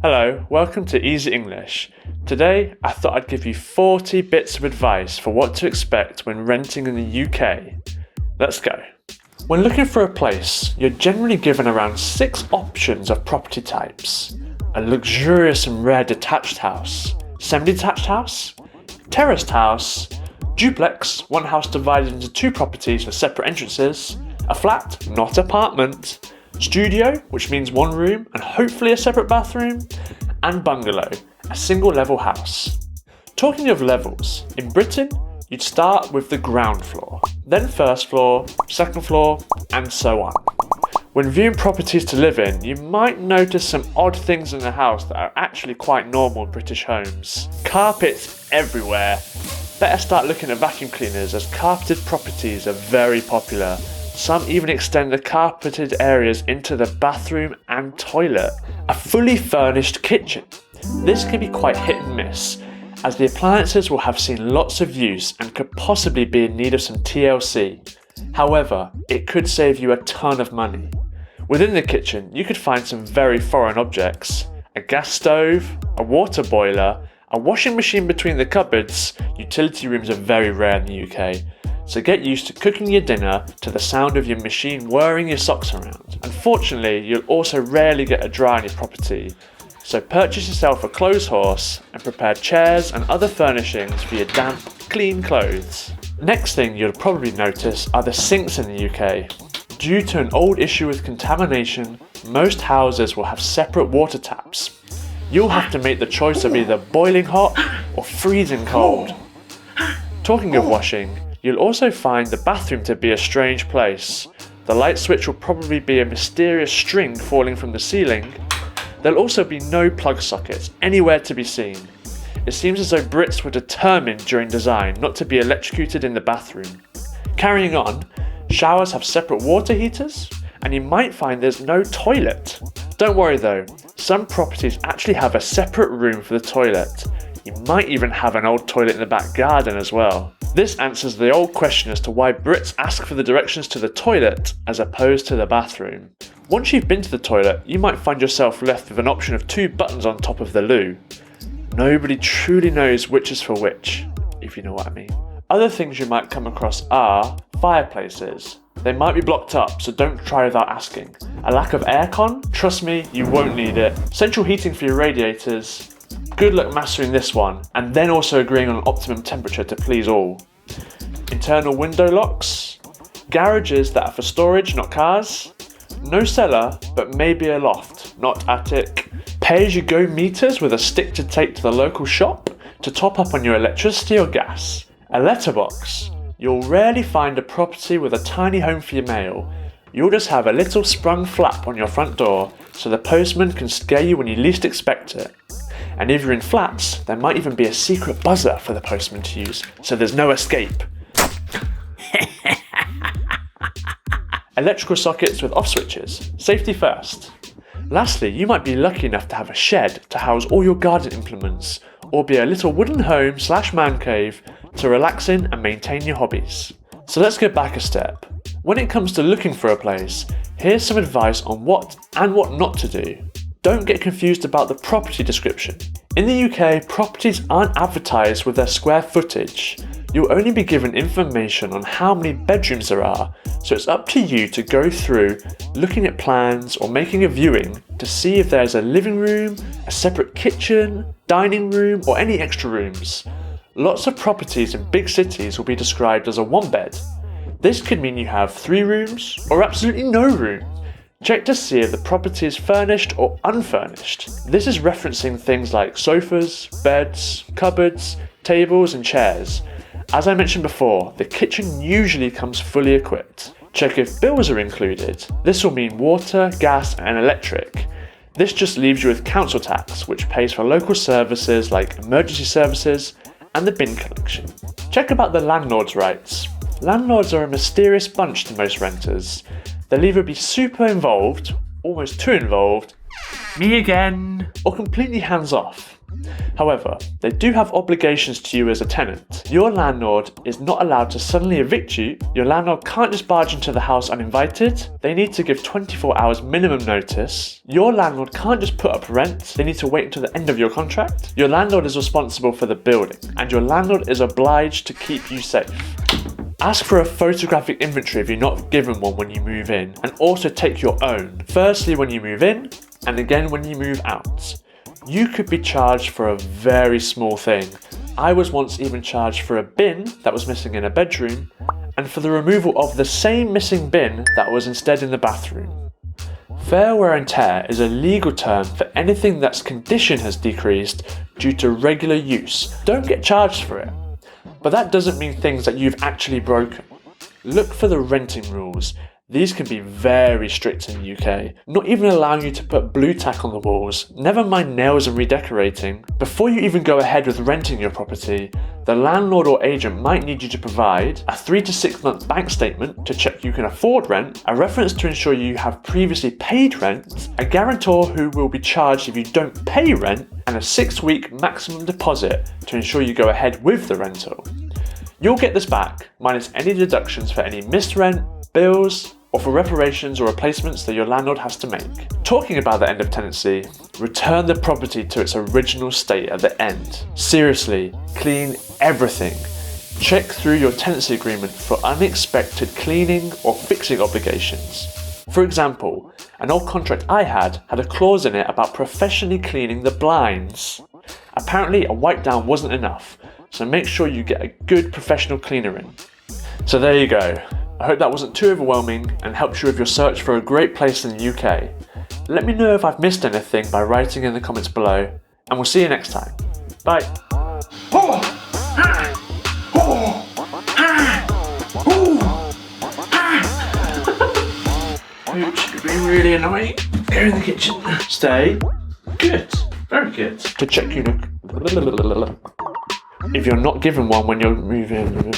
Hello, welcome to Easy English. Today, I thought I'd give you 40 bits of advice for what to expect when renting in the UK. Let's go. When looking for a place, you're generally given around 6 options of property types. A luxurious and rare detached house, semi-detached house, terraced house, duplex, one house divided into 2 properties with separate entrances, a flat, not apartment, studio, which means 1 room and hopefully a separate bathroom, and bungalow, a single level house. Talking of levels, in Britain, you'd start with the ground floor, then first floor, second floor, and so on. When viewing properties to live in, you might notice some odd things in the house that are actually quite normal in British homes. Carpets everywhere. Better start looking at vacuum cleaners, as carpeted properties are very popular. Some even extend the carpeted areas into the bathroom and toilet. A fully furnished kitchen. This can be quite hit and miss, as the appliances will have seen lots of use and could possibly be in need of some TLC. However, it could save you a ton of money. Within the kitchen, you could find some very foreign objects. A gas stove, a water boiler, a washing machine between the cupboards. Utility rooms are very rare in the UK. So get used to cooking your dinner to the sound of your machine whirring your socks around. Unfortunately, you'll also rarely get a dry on your property, so purchase yourself a clothes horse and prepare chairs and other furnishings for your damp, clean clothes. Next thing you'll probably notice are the sinks in the UK. Due to an old issue with contamination, most houses will have separate water taps. You'll have to make the choice of either boiling hot or freezing cold. Talking of washing, you'll also find the bathroom to be a strange place. The light switch will probably be a mysterious string falling from the ceiling. There'll also be no plug sockets anywhere to be seen. It seems as though Brits were determined during design not to be electrocuted in the bathroom. Carrying on, showers have separate water heaters, and you might find there's no toilet. Don't worry though, some properties actually have a separate room for the toilet. You might even have an old toilet in the back garden as well. This answers the old question as to why Brits ask for the directions to the toilet as opposed to the bathroom. Once you've been to the toilet, you might find yourself left with an option of 2 buttons on top of the loo. Nobody truly knows which is for which, if you know what I mean. Other things you might come across are fireplaces. They might be blocked up, so don't try without asking. A lack of aircon? Trust me, you won't need it. Central heating for your radiators? Good luck mastering this one, and then also agreeing on an optimum temperature to please all. Internal window locks? Garages that are for storage, not cars? No cellar, but maybe a loft, not attic. Pay-as-you-go meters with a stick to take to the local shop to top up on your electricity or gas. A letterbox? You'll rarely find a property with a tiny home for your mail. You'll just have a little sprung flap on your front door so the postman can scare you when you least expect it. And if you're in flats, there might even be a secret buzzer for the postman to use, so there's no escape. Electrical sockets with off switches. Safety first. Lastly, you might be lucky enough to have a shed to house all your garden implements, or be a little wooden home / man cave to relax in and maintain your hobbies. So let's go back a step. When it comes to looking for a place, here's some advice on what and what not to do. Don't get confused about the property description. In the UK, properties aren't advertised with their square footage. You'll only be given information on how many bedrooms there are, so it's up to you to go through looking at plans or making a viewing to see if there's a living room, a separate kitchen, dining room, or any extra rooms. Lots of properties in big cities will be described as a 1-bed. This could mean you have 3 rooms or absolutely no room. Check to see if the property is furnished or unfurnished. This is referencing things like sofas, beds, cupboards, tables and chairs. As I mentioned before, the kitchen usually comes fully equipped. Check if bills are included. This will mean water, gas and electric. This just leaves you with council tax, which pays for local services like emergency services and the bin collection. Check about the landlord's rights. Landlords are a mysterious bunch to most renters. They'll either be super involved, almost too involved, me again, or completely hands off. However, they do have obligations to you as a tenant. Your landlord is not allowed to suddenly evict you. Your landlord can't just barge into the house uninvited. They need to give 24 hours minimum notice. Your landlord can't just put up rent. They need to wait until the end of your contract. Your landlord is responsible for the building, and your landlord is obliged to keep you safe. Ask for a photographic inventory if you're not given one when you move in, and also take your own. Firstly when you move in, and again when you move out. You could be charged for a very small thing. I was once even charged for a bin that was missing in a bedroom, and for the removal of the same missing bin that was instead in the bathroom. Fair wear and tear is a legal term for anything that's condition has decreased due to regular use. Don't get charged for it. But that doesn't mean things that you've actually broken. Look for the renting rules. These can be very strict in the UK, not even allowing you to put blue tack on the walls, never mind nails and redecorating. Before you even go ahead with renting your property, the landlord or agent might need you to provide a 3 to 6 month bank statement to check you can afford rent, a reference to ensure you have previously paid rent, a guarantor who will be charged if you don't pay rent, and a 6-week maximum deposit to ensure you go ahead with the rental. You'll get this back, minus any deductions for any missed rent, bills, or for reparations or replacements that your landlord has to make. Talking about the end of tenancy, return the property to its original state at the end. Seriously, clean everything. Check through your tenancy agreement for unexpected cleaning or fixing obligations. For example, an old contract I had a clause in it about professionally cleaning the blinds. Apparently a wipe down wasn't enough, so make sure you get a good professional cleaner in. So there you go. I hope that wasn't too overwhelming and helped you with your search for a great place in the UK. Let me know if I've missed anything by writing in the comments below, and we'll see you next time. Bye. Which would be really annoying. Go in the kitchen. Stay. Good. Very good. To check you look. If you're not given one when you're moving.